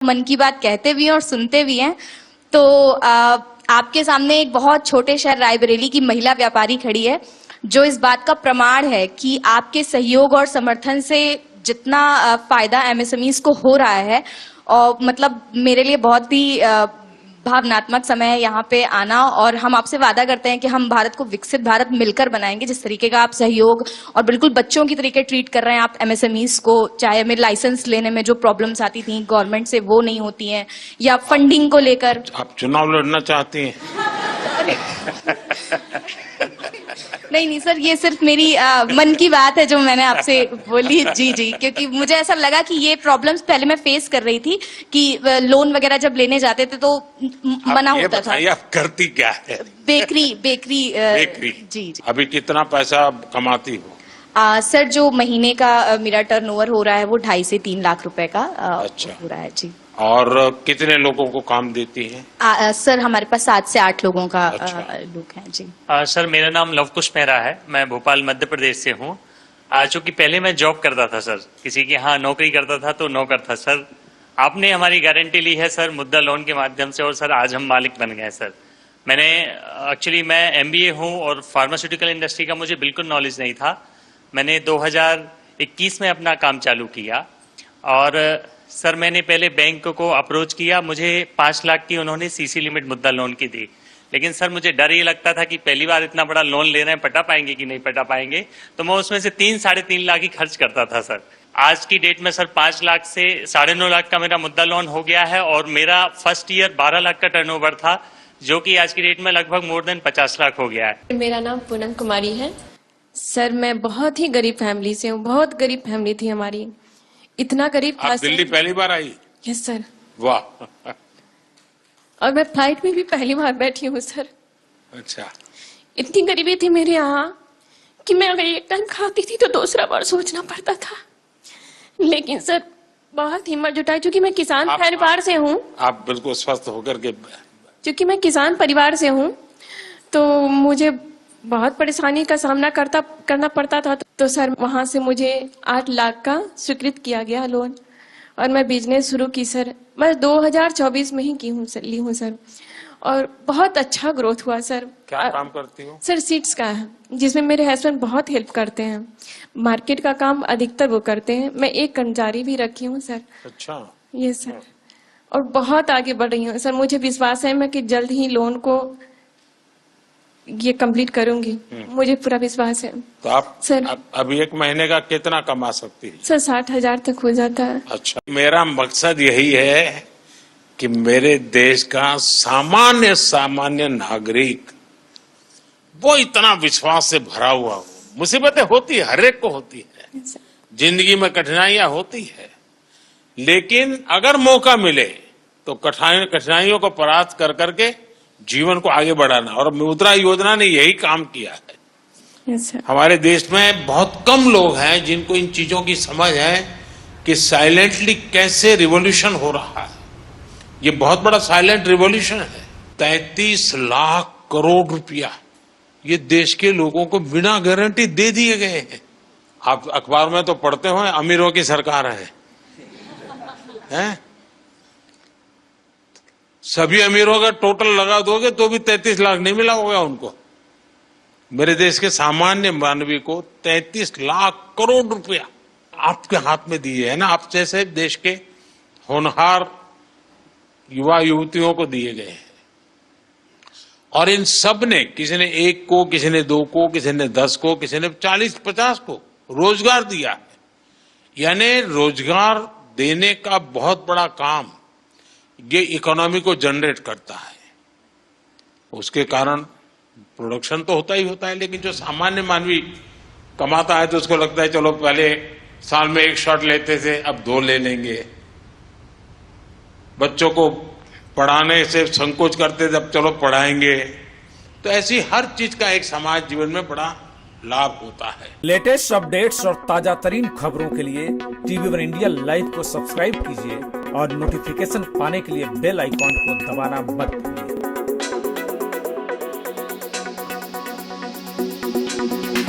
मन की बात कहते भी हैं और सुनते भी हैं। तो आपके सामने एक बहुत छोटे शहर रायबरेली की महिला व्यापारी खड़ी है जो इस बात का प्रमाण है कि आपके सहयोग और समर्थन से जितना फायदा एमएसएमईज को हो रहा है, और मतलब मेरे लिए बहुत ही भावनात्मक समय है यहाँ पे आना। और हम आपसे वादा करते हैं कि हम भारत को विकसित भारत मिलकर बनाएंगे। जिस तरीके का आप सहयोग और बिल्कुल बच्चों की तरीके ट्रीट कर रहे हैं आप एमएसएमईज को, चाहे हमें लाइसेंस लेने में जो प्रॉब्लम्स आती थी गवर्नमेंट से वो नहीं होती हैं, या फंडिंग को लेकर। आप चुनाव लड़ना चाहती हैं? नहीं सर, ये सिर्फ मेरी मन की बात है जो मैंने आपसे बोली। जी, क्योंकि मुझे ऐसा लगा कि ये प्रॉब्लम्स पहले मैं फेस कर रही थी कि लोन वगैरह जब लेने जाते थे तो मना होता था। आप करती क्या है? बेकरी। जी। अभी कितना पैसा कमाती हो? सर, जो महीने का मेरा टर्नओवर हो रहा है वो 2.5 से 3 लाख रुपए का अच्छा हो रहा है। जी। और कितने लोगों को काम देती है? सर, हमारे पास 7 से 8 लोगों का लोग हैं। जी। सर, मेरा नाम लवकुश मेहरा है। मैं भोपाल मध्य प्रदेश से हूँ। चूंकि पहले मैं जॉब करता था सर, किसी के यहाँ नौकरी करता था तो नौकर था सर। आपने हमारी गारंटी ली है सर मुद्रा लोन के माध्यम से, और सर आज हम मालिक बन गए सर। मैं MBA हूँ और फार्मास्यूटिकल इंडस्ट्री का मुझे बिल्कुल नॉलेज नहीं था। मैंने 2021 में अपना काम चालू किया और सर मैंने पहले बैंक को अप्रोच किया। मुझे 5 लाख की उन्होंने सीसी लिमिट मुद्रा लोन की दी, लेकिन सर मुझे डर ये लगता था कि पहली बार इतना बड़ा लोन ले रहे हैं, पटा पाएंगे कि नहीं पटा पाएंगे। तो मैं उसमें से 3-3.5 लाख ही खर्च करता था सर। आज की डेट में सर 5 लाख से 9.5 लाख का मेरा मुद्रा लोन हो गया है, और मेरा फर्स्ट ईयर 12 लाख का टर्नओवर था, जो कि आज की डेट में लगभग मोर देन 50 लाख हो गया है। मेरा नाम पूनम कुमारी है। सर, मैं बहुत ही गरीब फैमिली से हूँ। बहुत गरीब फैमिली थी हमारी। इतना गरीब था। आप दिल्ली पहली बार आई? Yes sir. वाह। और मैं फ्लाइट में भी पहली बार बैठी हूँ सर। अच्छा। इतनी गरीबी थी मेरे यहाँ कि मैं अगर एक टाइम खाती थी तो दूसरा बार सोचना पड़ता था। लेकिन सर बहुत हिम्मत जुटाई, क्योंकि मैं किसान परिवार से हूँ। आप बिल्कुल स्वस्थ होकर के। क्योंकि मैं किसान परिवार से हूँ तो मुझे बहुत परेशानी का सामना करना पड़ता था। तो सर वहां से मुझे 8 लाख का स्वीकृत किया गया लोन, और मैं बिजनेस शुरू की सर। मैं 2024 में ही ली हूँ सर, और बहुत अच्छा ग्रोथ हुआ सर। क्या काम करती हो? सर सीड्स का है, जिसमें मेरे हस्बैंड बहुत हेल्प करते हैं। मार्केट का काम अधिकतर वो करते हैं। मैं एक कर्मचारी भी रखी हूँ सर। अच्छा। ये सर, और बहुत आगे बढ़ रही हूँ सर। मुझे विश्वास है मैं कि जल्द ही लोन को ये कंप्लीट करूंगी। मुझे पूरा विश्वास है। तो आप सर अभी 1 महीने का कितना कमा सकती है? सर 60,000 तक हो जाता है। अच्छा। मेरा मकसद यही है कि मेरे देश का सामान्य नागरिक वो इतना विश्वास से भरा हुआ हो। मुसीबतें होती है, हर एक को होती है, जिंदगी में कठिनाइयां होती है, लेकिन अगर मौका मिले तो कठिनाइयों को परास्त कर करके जीवन को आगे बढ़ाना। और मुद्रा योजना ने यही काम किया है। हमारे देश में बहुत कम लोग हैं जिनको इन चीजों की समझ है कि साइलेंटली कैसे रिवॉल्यूशन हो रहा है। ये बहुत बड़ा साइलेंट रिवॉल्यूशन है। 33 लाख करोड़ रुपया ये देश के लोगों को बिना गारंटी दे दिए गए हैं। आप अखबार में तो पढ़ते हो अमीरों की सरकार है, हैं? सभी अमीरों का टोटल लगा दोगे तो भी 33 लाख नहीं मिला होगा उनको। मेरे देश के सामान्य मानवी को 33 लाख करोड़ रुपया आपके हाथ में दिए है ना। आप जैसे देश के होनहार युवा युवतियों को दिए गए हैं, और इन सब ने, किसी ने 1 को, किसी ने 2 को, किसी ने 10 को, किसी ने 40-50 को रोजगार दिया है। यानी रोजगार देने का बहुत बड़ा काम ये इकोनॉमी को जनरेट करता है। उसके कारण प्रोडक्शन तो होता ही होता है, लेकिन जो सामान्य मानवी कमाता है तो उसको लगता है चलो पहले साल में 1 शॉट लेते थे, अब 2 ले लेंगे। बच्चों को पढ़ाने से संकोच करते थे, अब चलो पढ़ाएंगे। तो ऐसी हर चीज का एक समाज जीवन में बड़ा लाभ होता है। लेटेस्ट अपडेट्स और ताजा तरीन खबरों के लिए TV1 इंडिया लाइव को सब्सक्राइब कीजिए और नोटिफिकेशन पाने के लिए बेल आइकॉन को दबाना मत भूलिए।